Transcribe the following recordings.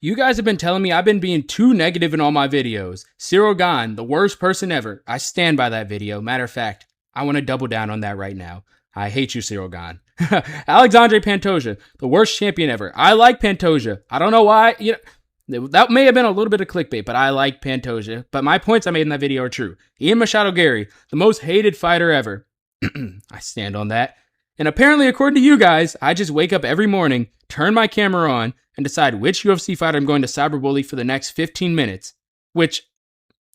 You guys have been telling me I've been being too negative in all my videos. Cyril Gane, the worst person ever. I stand by that video. Matter of fact, I want to double down on that right now. I hate you, Cyril Gane. Alexandre Pantoja, the worst champion ever. I like Pantoja. I don't know why. That may have been a little bit of clickbait, but I like Pantoja. But my points I made in that video are true. Ian Machado Gary, the most hated fighter ever. I stand on that. And apparently, according to you guys, I just wake up every morning, turn my camera on, and decide which UFC fighter I'm going to cyberbully for the next 15 minutes. Which,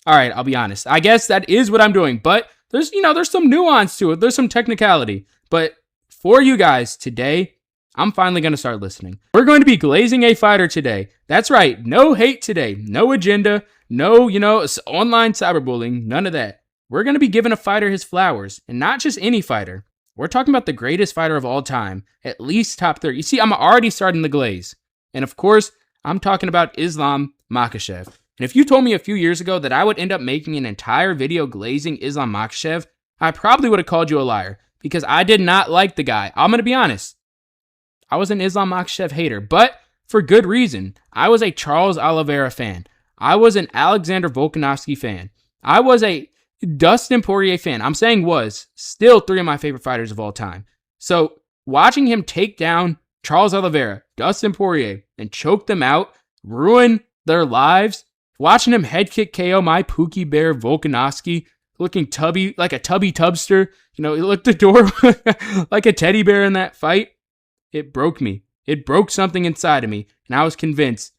all right, I'll be honest. I guess that is what I'm doing. But there's some nuance to it. There's some technicality. But for you guys today, I'm finally going to start listening. We're going to be glazing a fighter today. That's right. No hate today. No agenda. No, online cyberbullying. None of that. We're going to be giving a fighter his flowers. And not just any fighter. We're talking about the greatest fighter of all time. At least top 30. You see, I'm already starting the glaze. And of course, I'm talking about Islam Makhachev. And if you told me a few years ago that I would end up making an entire video glazing Islam Makhachev, I probably would have called you a liar. Because I did not like the guy. I'm going to be honest. I was an Islam Makhachev hater, but for good reason. I was a Charles Oliveira fan. I was an Alexander Volkanovski fan. I was a Dustin Poirier fan. I'm saying was. Still three of my favorite fighters of all time. So watching him take down Charles Oliveira, Dustin Poirier, and choke them out, ruin their lives, watching him head kick KO my Pookie Bear Volkanovski, looking tubby, like a tubby tubster. He looked adorable like a teddy bear in that fight. It broke me. It broke something inside of me, and I was convinced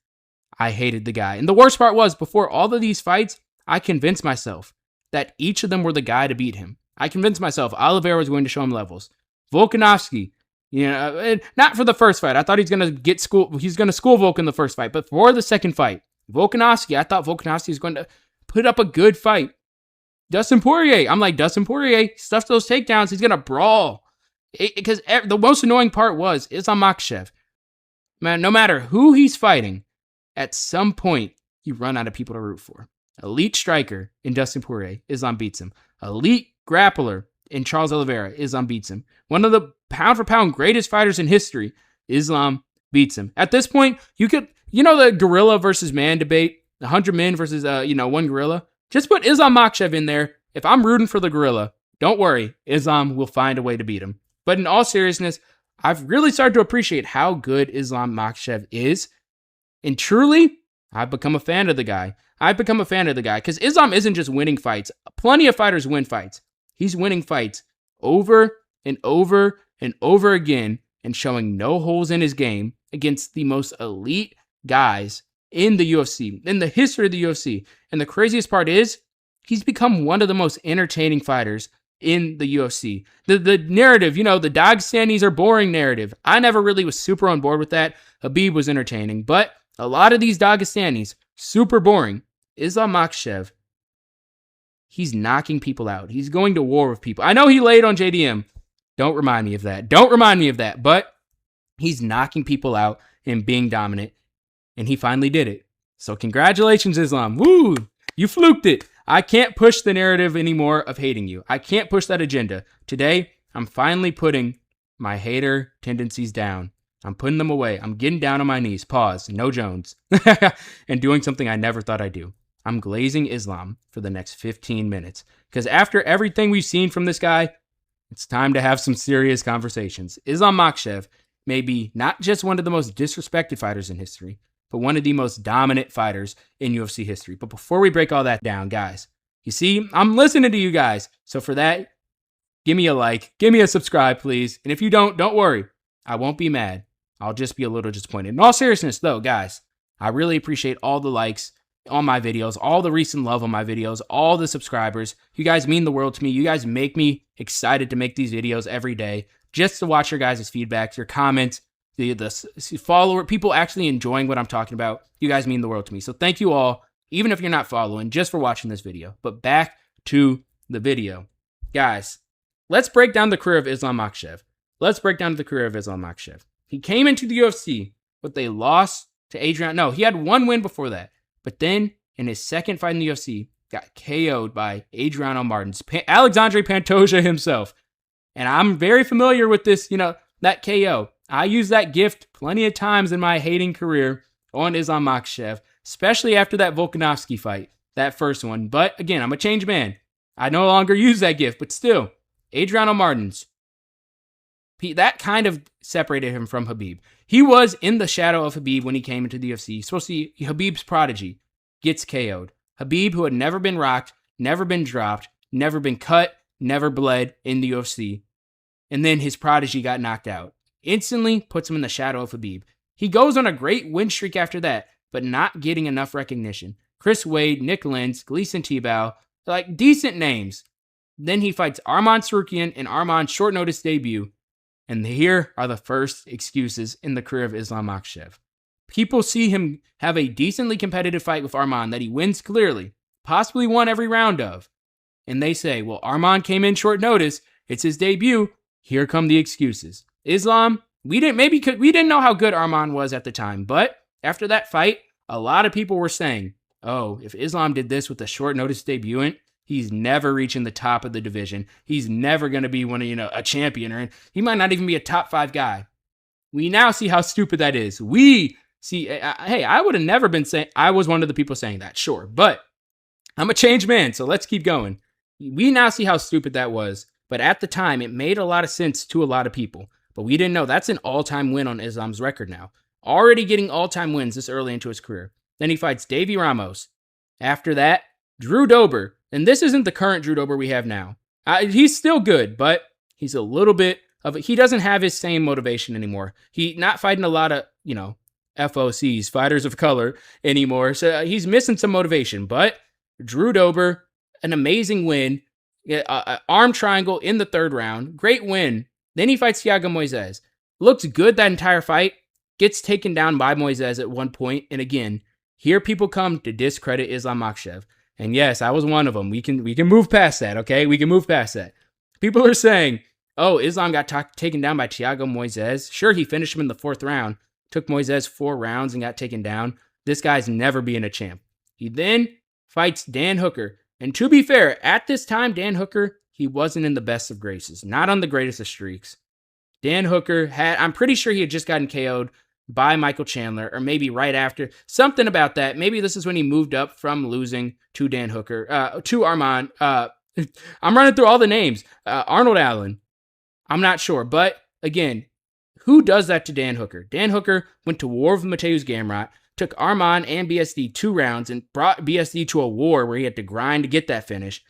I hated the guy. And the worst part was, before all of these fights, I convinced myself that each of them were the guy to beat him. I convinced myself Oliveira was going to show him levels. Volkanovski, not for the first fight. I thought he's going to school Volk in the first fight, but for the second fight, Volkanovski, I thought Volkanovski was going to put up a good fight. Dustin Poirier, I'm like, Dustin Poirier, stuff those takedowns, he's going to brawl. Because the most annoying part was Islam Makhachev. Man, no matter who he's fighting, at some point, you run out of people to root for. Elite striker in Dustin Poirier, Islam beats him. Elite grappler in Charles Oliveira, Islam beats him. One of the pound-for-pound greatest fighters in history, Islam beats him. At this point, you could, the gorilla versus man debate, 100 men versus, one gorilla. Just put Islam Makhachev in there. If I'm rooting for the gorilla, don't worry, Islam will find a way to beat him. But in all seriousness, I've really started to appreciate how good Islam Makhachev is. And truly, I've become a fan of the guy. Because Islam isn't just winning fights. Plenty of fighters win fights. He's winning fights over and over and over again and showing no holes in his game against the most elite guys in the UFC, in the history of the UFC. And the craziest part is, he's become one of the most entertaining fighters in the UFC. The narrative, the Dagestanis are boring narrative. I never really was super on board with that. Habib was entertaining, but a lot of these Dagestanis, super boring. Islam Makhachev, he's knocking people out. He's going to war with people. I know he laid on JDM. Don't remind me of that. But he's knocking people out and being dominant, and he finally did it. So congratulations, Islam. Woo! You fluked it. I can't push the narrative anymore of hating you. I can't push that agenda. Today, I'm finally putting my hater tendencies down. I'm putting them away. I'm getting down on my knees. Pause. No Jones. And doing something I never thought I'd do. I'm glazing Islam for the next 15 minutes. Because after everything we've seen from this guy, it's time to have some serious conversations. Islam Makhachev may be not just one of the most disrespected fighters in history, but one of the most dominant fighters in UFC history. But before we break all that down, guys, you see, I'm listening to you guys. So for that, give me a like, give me a subscribe, please. And if you don't worry. I won't be mad. I'll just be a little disappointed. In all seriousness, though, guys, I really appreciate all the likes on my videos, all the recent love on my videos, all the subscribers. You guys mean the world to me. You guys make me excited to make these videos every day just to watch your guys' feedback, your comments, the follower, people actually enjoying what I'm talking about. You guys mean the world to me. So thank you all, even if you're not following, just for watching this video. But back to the video. Guys, let's break down the career of Islam Makhachev. He came into the UFC with a loss to Adrian. No, he had one win before that. But then, in his second fight in the UFC, got KO'd by Adriano Martins, Alexandre Pantoja himself. And I'm very familiar with this, that KO. I used that gift plenty of times in my hating career on Islam Makhachev, especially after that Volkanovski fight, that first one. But again, I'm a changed man. I no longer use that gift, but still, Adriano Martins, that kind of separated him from Khabib. He was in the shadow of Khabib when he came into the UFC. Supposed to be Khabib's prodigy, gets KO'd. Khabib, who had never been rocked, never been dropped, never been cut, never bled in the UFC. And then his prodigy got knocked out. Instantly puts him in the shadow of Khabib. He goes on a great win streak after that, but not getting enough recognition. Chris Wade, Nick Lentz, Gleason Tebow, like decent names. Then he fights Arman Tsarukyan in Arman's short notice debut. And here are the first excuses in the career of Islam Makhachev. People see him have a decently competitive fight with Arman that he wins clearly, possibly won every round of. And they say, well, Arman came in short notice. It's his debut. Here come the excuses. Islam, we didn't know how good Arman was at the time, but after that fight, a lot of people were saying, oh, if Islam did this with a short notice debutant, he's never reaching the top of the division. He's never going to be a champion, or he might not even be a top 5 guy. We now see how stupid that is. We see, hey, I would have never been saying, I was one of the people saying that, sure, but I'm a changed man, so let's keep going. We now see how stupid that was, but at the time, it made a lot of sense to a lot of people. But we didn't know. That's an all-time win on Islam's record now. Already getting all-time wins this early into his career. Then he fights Davy Ramos. After that, Drew Dober. And this isn't the current Drew Dober we have now. He's still good, but he's a little bit of he doesn't have his same motivation anymore. He not fighting a lot of, FOCs, fighters of color anymore. So he's missing some motivation. But Drew Dober, an amazing win. Arm triangle in the 3rd round. Great win. Then he fights Thiago Moises. Looks good that entire fight. Gets taken down by Moises at one point. And again, here people come to discredit Islam Makhachev. And yes, I was one of them. We can move past that, okay? We can move past that. People are saying, oh, Islam got taken down by Thiago Moises. Sure, he finished him in the 4th round. Took Moises 4 rounds and got taken down. This guy's never being a champ. He then fights Dan Hooker. And to be fair, at this time, Dan Hooker, he wasn't in the best of graces. Not on the greatest of streaks. Dan Hooker I'm pretty sure he had just gotten KO'd by Michael Chandler, or maybe right after. Something about that. Maybe this is when he moved up from losing to Dan Hooker, to Arman. I'm running through all the names. Arnold Allen. I'm not sure. But again, who does that to Dan Hooker? Dan Hooker went to war with Mateusz Gamrot, took Arman and BSD 2 rounds, and brought BSD to a war where he had to grind to get that finish.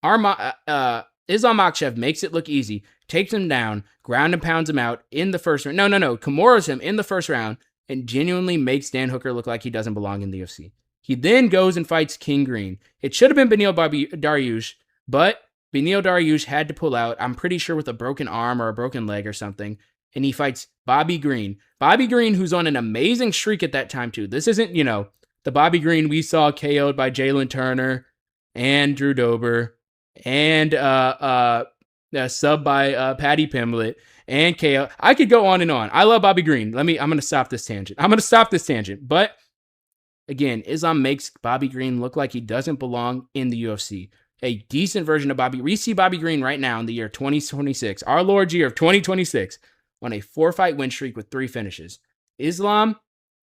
Islam Makhachev makes it look easy, takes him down, ground and pounds him out in the 1st round. No. Kimuras him in the 1st round and genuinely makes Dan Hooker look like he doesn't belong in the UFC. He then goes and fights King Green. It should have been Beneil Dariush, but Beneil Dariush had to pull out, I'm pretty sure with a broken arm or a broken leg or something, and he fights Bobby Green. Bobby Green, who's on an amazing streak at that time too. This isn't, the Bobby Green we saw KO'd by Jalen Turner and Drew Dober and sub by Paddy Pimblett and KO. I could go on and on. I love Bobby Green. I'm going to stop this tangent. But again, Islam makes Bobby Green look like he doesn't belong in the UFC. A decent version of Bobby. We see Bobby Green right now in the year 2026, our Lord's year of 2026, on a 4-fight win streak with 3 finishes. Islam,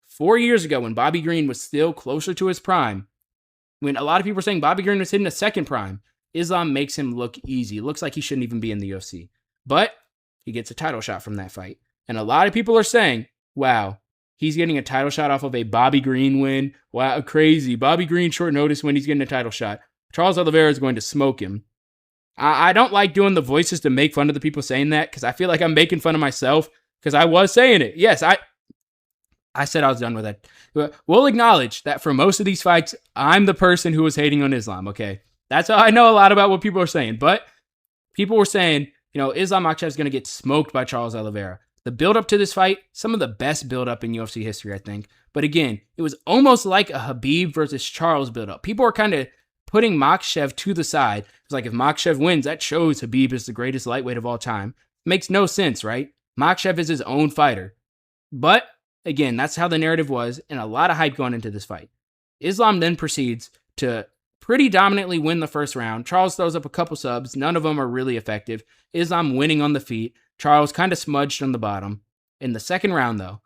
4 years ago when Bobby Green was still closer to his prime, when a lot of people were saying Bobby Green was hitting a 2nd prime, Islam makes him look easy. Looks like he shouldn't even be in the UFC. But he gets a title shot from that fight. And a lot of people are saying, wow, he's getting a title shot off of a Bobby Green win. Wow, crazy. Bobby Green short notice when he's getting a title shot. Charles Oliveira is going to smoke him. I don't like doing the voices to make fun of the people saying that because I feel like I'm making fun of myself because I was saying it. Yes, I said I was done with that. We'll acknowledge that for most of these fights, I'm the person who was hating on Islam, okay? That's how I know a lot about what people are saying. But people were saying, Islam Makhachev is going to get smoked by Charles Oliveira. The build-up to this fight, some of the best build-up in UFC history, I think. But again, it was almost like a Khabib versus Charles build-up. People were kind of putting Makhachev to the side. It's like if Makhachev wins, that shows Khabib is the greatest lightweight of all time. Makes no sense, right? Makhachev is his own fighter. But again, that's how the narrative was, and a lot of hype going into this fight. Islam then proceeds to pretty dominantly win the 1st round. Charles throws up a couple subs. None of them are really effective. Islam winning on the feet. Charles kind of smudged on the bottom. In the 2nd round, though,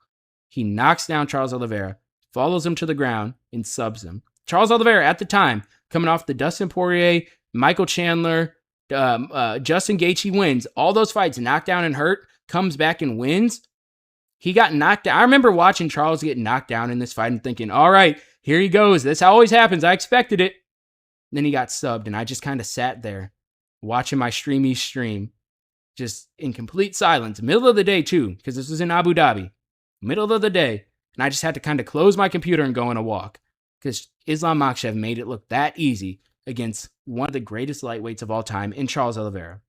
he knocks down Charles Oliveira, follows him to the ground, and subs him. Charles Oliveira, at the time, coming off the Dustin Poirier, Michael Chandler, Justin Gaethje wins. All those fights, knocked down and hurt, comes back and wins. He got knocked down. I remember watching Charles get knocked down in this fight and thinking, all right, here he goes. This always happens. I expected it. Then he got subbed, and I just kind of sat there watching my stream, just in complete silence. Middle of the day, too, because this was in Abu Dhabi. Middle of the day. And I just had to kind of close my computer and go on a walk because Islam Makhachev made it look that easy against one of the greatest lightweights of all time in Charles Oliveira.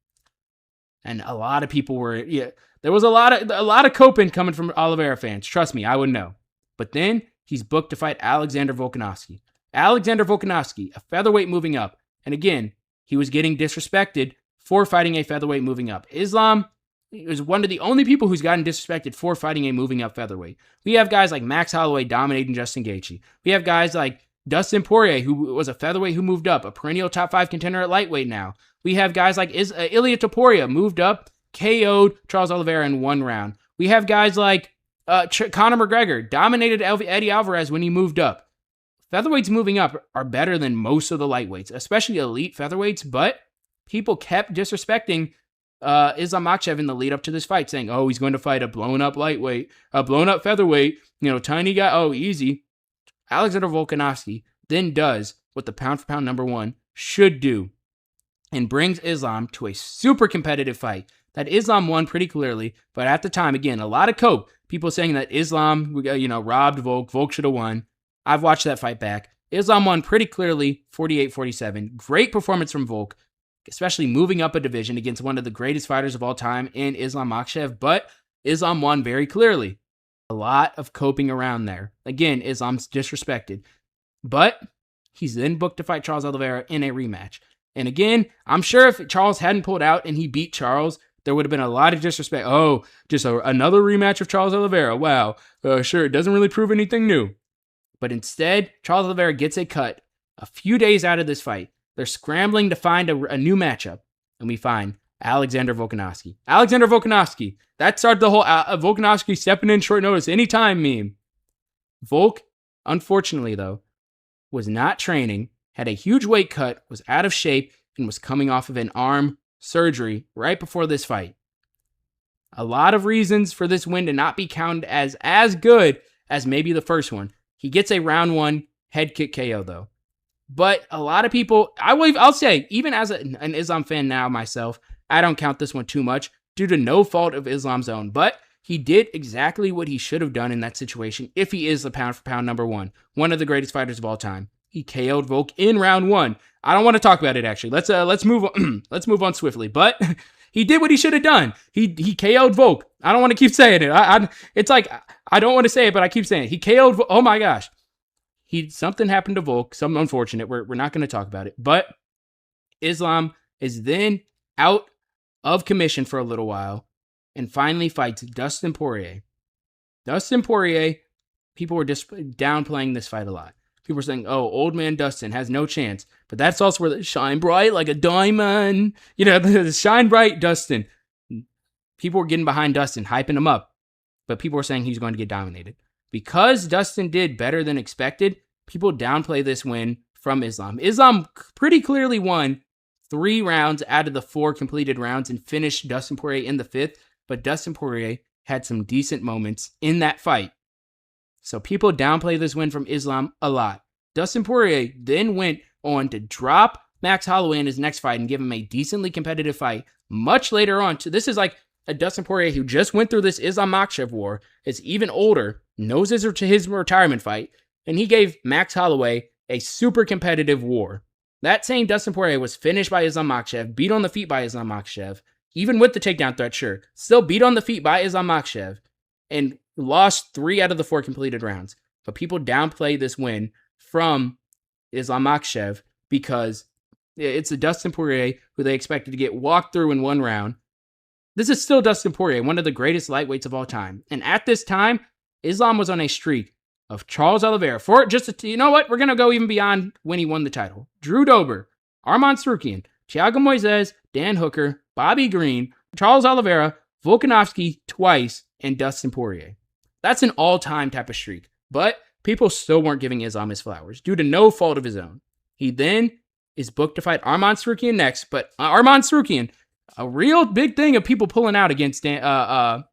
And a lot of people were, there was a lot of coping coming from Oliveira fans. Trust me, I would know. But then he's booked to fight Alexander Volkanovski. Alexander Volkanovski, a featherweight moving up. And again, he was getting disrespected for fighting a featherweight moving up. Islam is one of the only people who's gotten disrespected for fighting a moving up featherweight. We have guys like Max Holloway dominating Justin Gaethje. We have guys like Dustin Poirier, who was a featherweight who moved up, a perennial top 5 contender at lightweight now. We have guys like Ilia Topuria, moved up, KO'd Charles Oliveira in 1 round. We have guys like Conor McGregor, dominated Eddie Alvarez when he moved up. Featherweights moving up are better than most of the lightweights, especially elite featherweights, but people kept disrespecting Islam Makhachev in the lead up to this fight, saying, oh, he's going to fight a blown up lightweight, a blown up featherweight, tiny guy, oh, easy. Alexander Volkanovski then does what the pound for pound number 1 should do and brings Islam to a super competitive fight that Islam won pretty clearly. But at the time, again, a lot of cope. People saying that Islam, robbed Volk. Volk should have won. I've watched that fight back. Islam won pretty clearly, 48-47. Great performance from Volk, especially moving up a division against one of the greatest fighters of all time in Islam Makhachev. But Islam won very clearly. A lot of coping around there. Again, Islam's disrespected. But he's then booked to fight Charles Oliveira in a rematch. And again, I'm sure if Charles hadn't pulled out and he beat Charles, there would have been a lot of disrespect. Oh, just another rematch of Charles Oliveira. Wow. Sure, it doesn't really prove anything new. But instead, Charles Oliveira gets a cut a few days out of this fight. They're scrambling to find a new matchup. And we find Alexander Volkanovski. Alexander Volkanovski. That started the whole Volkanovski stepping in short notice anytime meme. Volk, unfortunately though, was not training, had a huge weight cut, was out of shape, and was coming off of an arm surgery right before this fight. A lot of reasons for this win to not be counted as good as maybe the first one. He gets a round 1 head kick KO though. But a lot of people, I'll say, even as an Islam fan now myself, I don't count this one too much due to no fault of Islam's own. But he did exactly what he should have done in that situation if he is the pound for pound number 1, one of the greatest fighters of all time. He KO'd Volk in round 1. I don't want to talk about it actually. Let's move on. Let's move on swiftly. But he did what he should have done. He KO'd Volk. I don't want to keep saying it. It's like I don't want to say it, but I keep saying it. He KO'd Volk. Oh my gosh. Something happened to Volk, something unfortunate. We're not going to talk about it. But Islam is then out of commission for a little while and finally fights Dustin Poirier. Dustin Poirier, people were just downplaying this fight a lot. People were saying, oh, old man Dustin has no chance. But that's also where the shine bright like a diamond. The shine bright Dustin. People were getting behind Dustin, hyping him up. But people were saying he's going to get dominated. Because Dustin did better than expected, people downplay this win from Islam. Islam pretty clearly won 3 rounds out of the 4 completed rounds and finished Dustin Poirier in the 5th. But Dustin Poirier had some decent moments in that fight. So people downplay this win from Islam a lot. Dustin Poirier then went on to drop Max Holloway in his next fight and give him a decently competitive fight much later on. This is like a Dustin Poirier who just went through this Islam Makhachev war, is even older, knows his retirement fight, and he gave Max Holloway a super competitive war. That same Dustin Poirier was finished by Islam Makhachev, beat on the feet by Islam Makhachev, even with the takedown threat, sure, still beat on the feet by Islam Makhachev, and lost 3 out of the 4 completed rounds. But people downplay this win from Islam Makhachev because it's a Dustin Poirier who they expected to get walked through in 1 round. This is still Dustin Poirier, one of the greatest lightweights of all time. And at this time, Islam was on a streak of Charles Oliveira. You know what? We're going to go even beyond when he won the title. Drew Dober, Arman Tsarukyan, Thiago Moises, Dan Hooker, Bobby Green, Charles Oliveira, Volkanovski twice, and Dustin Poirier. That's an all-time type of streak. But people still weren't giving Islam his flowers due to no fault of his own. He then is booked to fight Arman Tsarukyan next, but Arman Tsarukyan, a real big thing of people pulling out against Islam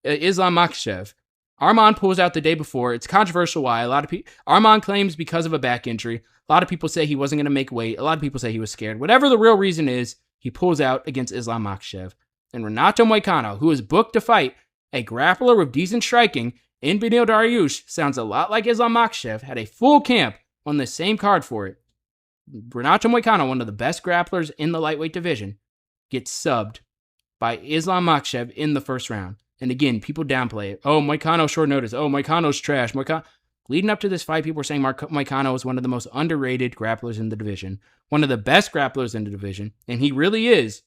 Makhachev. Arman pulls out the day before. It's controversial why. A lot of people, Arman claims because of a back injury. A lot of people say he wasn't going to make weight. A lot of people say he was scared. Whatever the real reason is, he pulls out against Islam Makhachev. And Renato Moicano, who is booked to fight a grappler with decent striking in Beneil Dariush, sounds a lot like Islam Makhachev, had a full camp on the same card for it. Renato Moicano, one of the best grapplers in the lightweight division, gets subbed by Islam Makhachev in the first round. And again, people downplay it. Oh, Moicano short notice. Oh, Moicano's trash. Leading up to this fight, people were saying Moicano was one of the most underrated grapplers in the division, one of the best grapplers in the division, and he really is.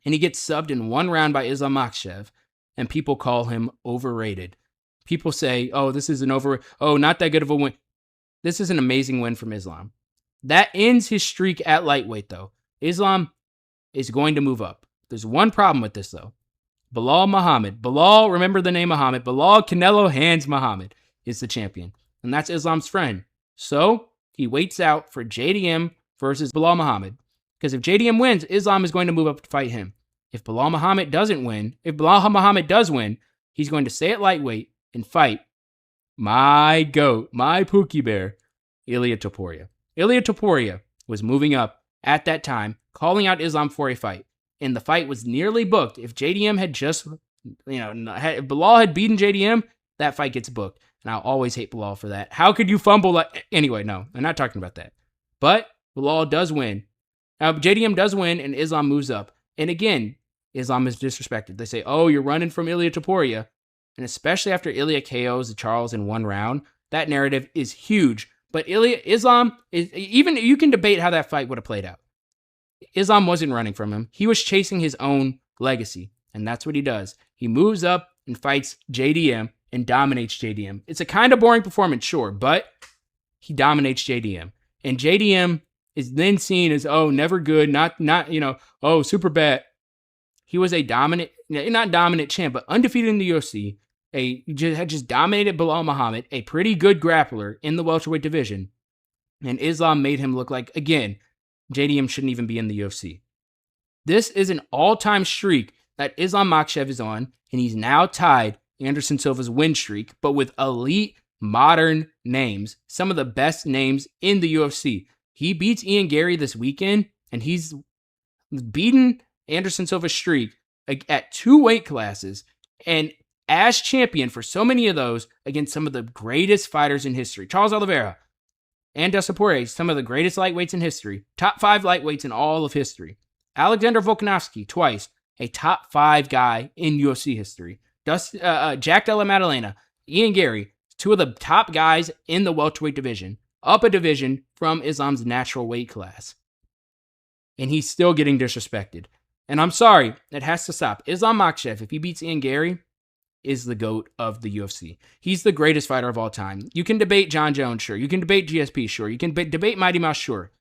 And he gets subbed in one round by Islam Makhachev, and people call him overrated. People say, oh, this is not that good of a win. This is an amazing win from Islam. That ends his streak at lightweight, though. Islam is going to move up. There's one problem with this, though. Belal Muhammad. Belal, remember the name Muhammad. Belal Canelo Hands Muhammad is the champion. And that's Islam's friend. So he waits out for JDM versus Belal Muhammad. Because if JDM wins, Islam is going to move up to fight him. If Belal Muhammad does win, he's going to stay at lightweight and fight my goat, my Pookie Bear, Ilia Topuria. Ilia Topuria was moving up at that time, calling out Islam for a fight. And the fight was nearly booked. If JDM had just, if Belal had beaten JDM, that fight gets booked. And I'll always hate Belal for that. How could you fumble? Anyway, no, I'm not talking about that. But Belal does win. JDM does win, and Islam moves up. And again, Islam is disrespected. They say, oh, you're running from Ilia Topuria. And especially after Ilia KOs Charles in one round, that narrative is huge. But Islam, even you can debate how that fight would have played out. Islam wasn't running from him. He was chasing his own legacy. And that's what he does. He moves up and fights JDM and dominates JDM. It's a kind of boring performance, sure, but he dominates JDM. And JDM is then seen as, oh, never good, oh, super bad. He was a not dominant champ, but undefeated in the UFC. Had just dominated Belal Muhammad, a pretty good grappler in the welterweight division. And Islam made him look like, again, JDM shouldn't even be in the UFC. This is an all-time streak that Islam Makhachev is on, and he's now tied Anderson Silva's win streak, but with elite modern names, some of the best names in the UFC. He beats Ian Gary this weekend, and he's beaten Anderson Silva's streak at 2 weight classes, and as champion for so many of those against some of the greatest fighters in history. Charles Oliveira and Dustin Poirier, some of the greatest lightweights in history, top 5 lightweights in all of history. Alexander Volkanovski, twice, a top 5 guy in UFC history. Jack Della Maddalena, Ian Gary, 2 of the top guys in the welterweight division, up a division from Islam's natural weight class. And he's still getting disrespected. And I'm sorry, it has to stop. Islam Makhachev, if he beats Ian Gary, is the GOAT of the UFC. He's the greatest fighter of all time. You can debate John Jones, sure. You can debate GSP, sure. You can debate Mighty Mouse, sure.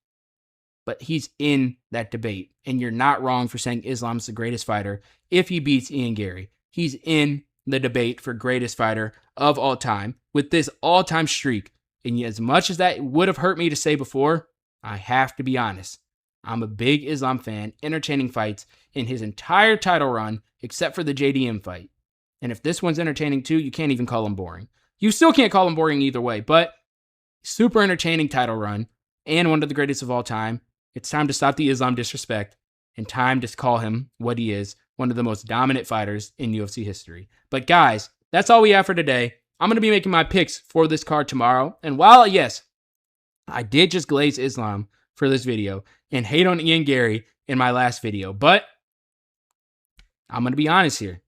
But he's in that debate. And you're not wrong for saying Islam's the greatest fighter if he beats Ian Gary. He's in the debate for greatest fighter of all time with this all-time streak. And as much as that would have hurt me to say before, I have to be honest. I'm a big Islam fan, entertaining fights in his entire title run, except for the JDM fight. And if this one's entertaining too, you can't even call him boring. You still can't call him boring either way, but super entertaining title run and one of the greatest of all time. It's time to stop the Islam disrespect and time to call him what he is, one of the most dominant fighters in UFC history. But guys, that's all we have for today. I'm going to be making my picks for this card tomorrow. And while, yes, I did just glaze Islam for this video and hate on Ian Gary in my last video, but I'm going to be honest here.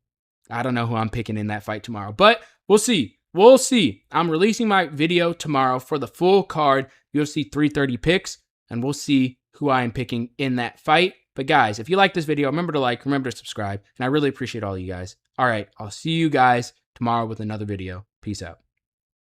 I don't know who I'm picking in that fight tomorrow, but we'll see. We'll see. I'm releasing my video tomorrow for the full card UFC 330 picks, and we'll see who I am picking in that fight. But guys, if you like this video, remember to like, remember to subscribe, and I really appreciate all you guys. All right, I'll see you guys tomorrow with another video. Peace out.